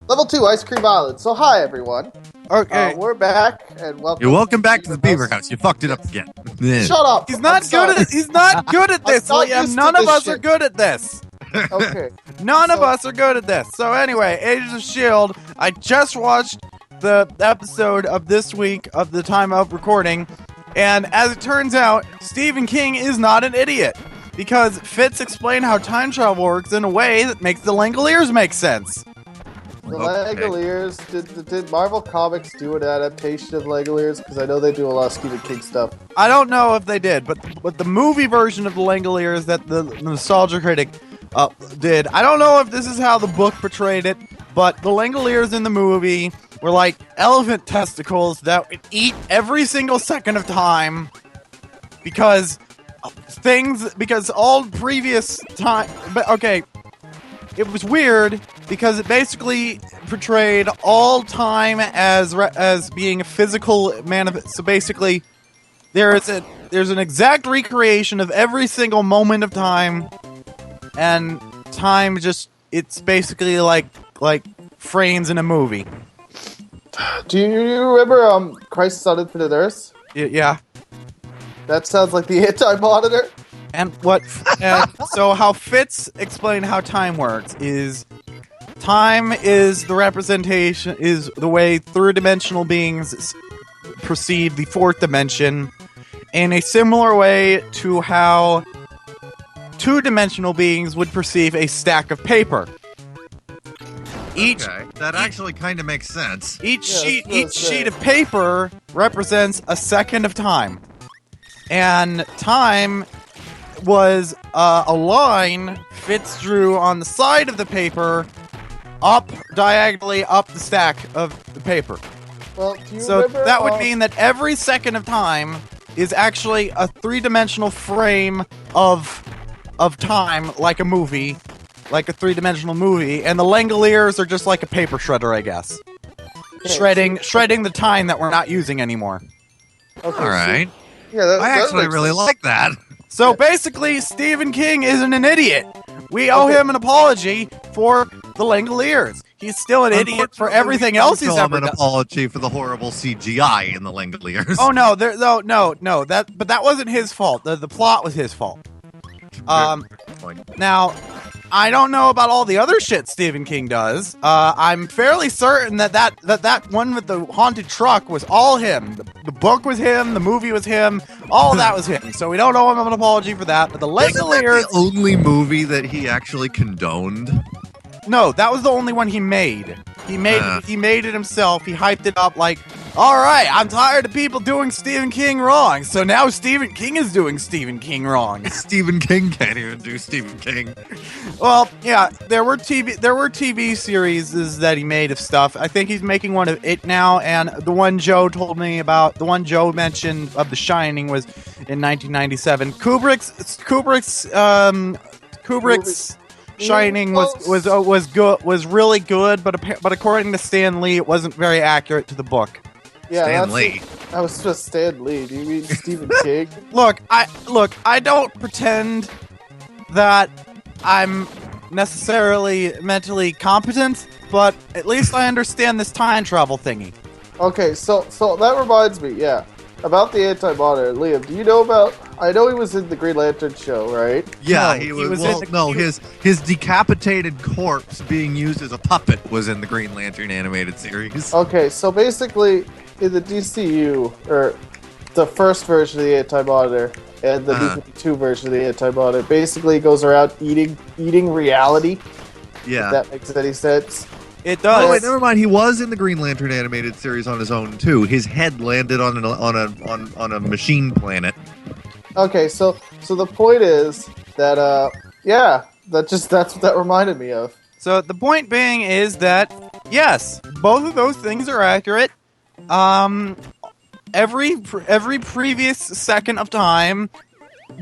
Level 2, Ice Cream Island. So, hi, everyone. Okay. We're back, and welcome. You're welcome back to the Beaverhouse. You fucked it up again. Shut up. He's not good at this, not Liam. used to None of this us shit. are good at this. Okay. None of us are good at this. So anyway, Agents of S.H.I.E.L.D. I just watched the episode of this week of the time of recording, and as it turns out, Stephen King is not an idiot. Because Fitz explained how time travel works in a way that makes the Langoliers make sense. The Langoliers, did Marvel Comics do an adaptation of Langoliers? Because I know they do a lot of Stephen King stuff. I don't know if they did, but the movie version of the Langoliers that the Nostalgia Critic did, I don't know if this is how the book portrayed it, but the Langoliers in the movie were like elephant testicles that would eat every single second of time because all previous time. But okay, it was weird because it basically portrayed all time as being a physical so basically, there's an exact recreation of every single moment of time, and time it's basically like frames in a movie. Do you remember Crisis on Infinite Earths? Yeah. That sounds like the anti-monitor. So how Fitz explained how time works is time is the representation, is the way third-dimensional beings perceive the fourth dimension in a similar way to how two-dimensional beings would perceive a stack of paper. That actually kind of makes sense. Each sheet of paper represents a second of time. And time was a line Fitz drew on the side of the paper, diagonally up the stack of the paper. Well, do you so remember, that would mean that every second of time is actually a three-dimensional frame of time, like a movie, like a three-dimensional movie, and the Langoliers are just like a paper shredder, I guess. Okay, Shredding the time that we're not using anymore. Okay, All right. Yeah, I actually really like that. So basically, Stephen King isn't an idiot. We owe him an apology for the Langoliers. He's still an idiot for everything else he's ever done. An apology for the horrible CGI in the Langoliers. Oh no, no. That wasn't his fault. The plot was his fault. Now, I don't know about all the other shit Stephen King does. I'm fairly certain that one with the haunted truck was all him. The book was him, the movie was him, all of that was him. So we don't owe him an apology for that. But the Langoliers... Isn't that the only movie that he actually condoned? No, that was the only one he made. He made it himself. He hyped it up like, all right, I'm tired of people doing Stephen King wrong. So now Stephen King is doing Stephen King wrong. Stephen King can't even do Stephen King. Well, yeah, there were TV series that he made of stuff. I think he's making one of it now, and the one Joe told me about, the one Joe mentioned of The Shining was in 1997. Kubrick's Shining was really good, but according to Stan Lee, it wasn't very accurate to the book. Yeah, Stan Lee. I was just Stan Lee. Do you mean Stephen King? Look, I don't pretend that I'm necessarily mentally competent, but at least I understand this time travel thingy. Okay, so that reminds me, about the anti-monitor. Liam, do you know about... I know he was in the Green Lantern show, right? Yeah, he was his decapitated corpse being used as a puppet was in the Green Lantern animated series. Okay, so basically, in the DCU, or the first version of the anti-monitor, and the B-52 version of the anti-monitor, basically goes around eating reality. Yeah. If that makes any sense. It does. Oh, wait, never mind. He was in the Green Lantern animated series on his own too. His head landed on a machine planet. Okay, so the point is that that's what that reminded me of. So the point being is that yes, both of those things are accurate. Every previous second of time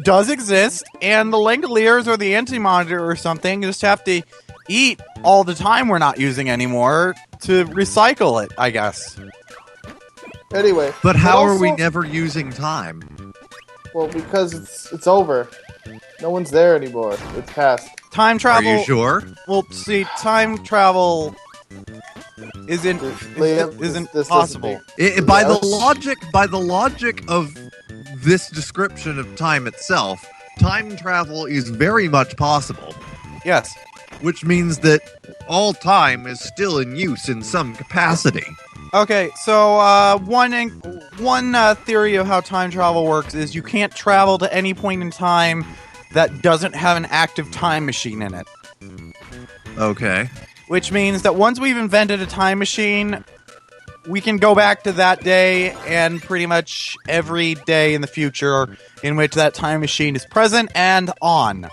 does exist, and the Langoliers or the Anti-Monitor or something just have to eat all the time we're not using anymore to recycle it, I guess. Anyway. But how are we never using time? Well, because it's over. No one's there anymore. It's past. Time travel... Are you sure? Well, see, time travel isn't Liam, this possible. By the logic of this description of time itself, time travel is very much possible. Yes. Which means that all time is still in use in some capacity. Okay, so one theory of how time travel works is you can't travel to any point in time that doesn't have an active time machine in it. Okay. Which means that once we've invented a time machine, we can go back to that day and pretty much every day in the future in which that time machine is present and on.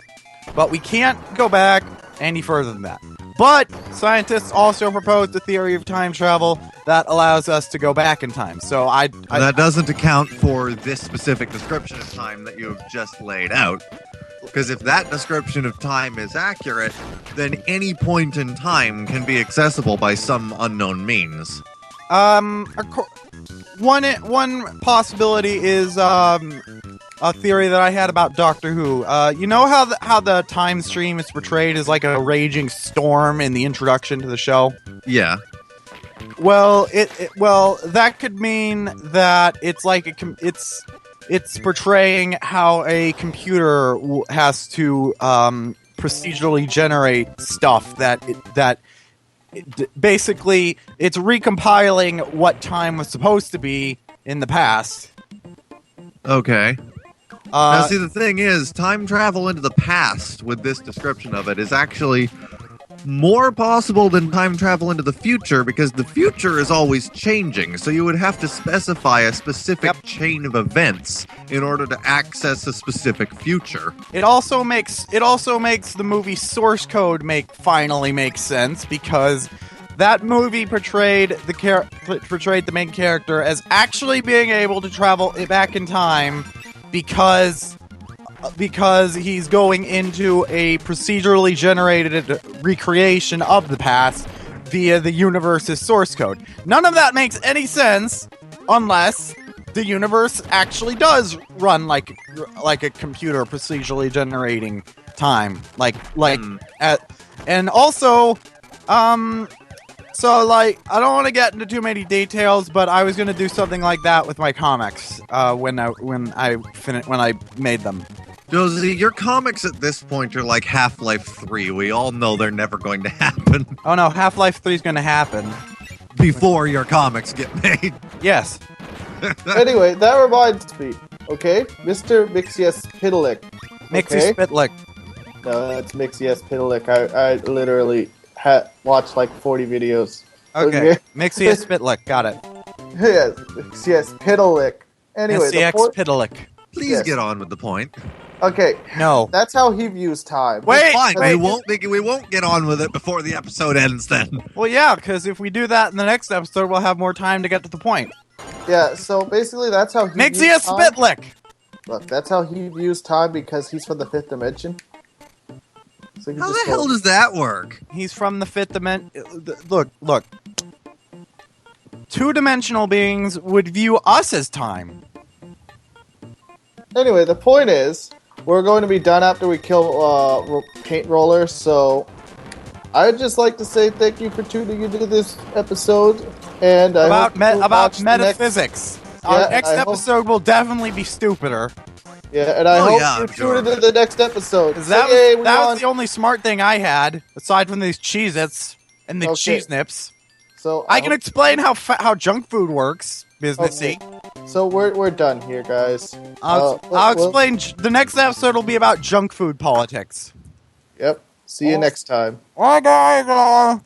But we can't go back any further than that. But scientists also proposed a theory of time travel that allows us to go back in time. So that doesn't account for this specific description of time that you have just laid out. Because if that description of time is accurate, then any point in time can be accessible by some unknown means. One possibility is a theory that I had about Doctor Who. You know how the time stream is portrayed as like a raging storm in the introduction to the show? Yeah. Well, that could mean that it's like it's portraying how a computer has to procedurally generate stuff that basically it's recompiling what time was supposed to be in the past. Okay. Now, see, the thing is, time travel into the past with this description of it is actually more possible than time travel into the future, because the future is always changing, so you would have to specify a specific chain of events in order to access a specific future. It also makes the movie Source Code finally make sense, because that movie portrayed the main character as actually being able to travel back in time because he's going into a procedurally generated recreation of the past via the universe's source code. None of that makes any sense unless the universe actually does run like a computer procedurally generating time. And also, so, I don't want to get into too many details, but I was going to do something like that with my comics when I made them. Josie, your comics at this point are like Half-Life 3. We all know they're never going to happen. Oh no, Half-Life 3 is going to happen. Before your comics get made. Yes. Anyway, that reminds me, okay? Mr. Mixius Pitalik. Mixie Spitlick. No, that's Mixius Pitalik. I literally watched like 40 videos. Okay. Mixius Spitlick, got it. Yes, Mixius Pitalik. Anyway, SCX Pitalik. Please get on with the point. Okay. No. That's how he views time. Wait, fine. We won't get on with it before the episode ends then. Well, yeah, because if we do that in the next episode, we'll have more time to get to the point. Yeah, so basically that's how he Mixius Spitlick! Look, that's how he views time because he's from the 5th dimension. So how the hell does that work? He's from the 5th dimension. Look. Two-dimensional beings would view us as time. Anyway, the point is, we're going to be done after we kill Paint Roller, so I'd just like to say thank you for tuning into this episode, and about metaphysics. Our next episode will definitely be stupider. Yeah, and I hope you tune into the next episode. That was the only smart thing I had, aside from these Cheez-Its and the cheese nips. So I can explain how junk food works, businessy. Okay. So we're done here, guys. I'll explain. The next episode will be about junk food politics. Yep. See you next time. Bye, guys.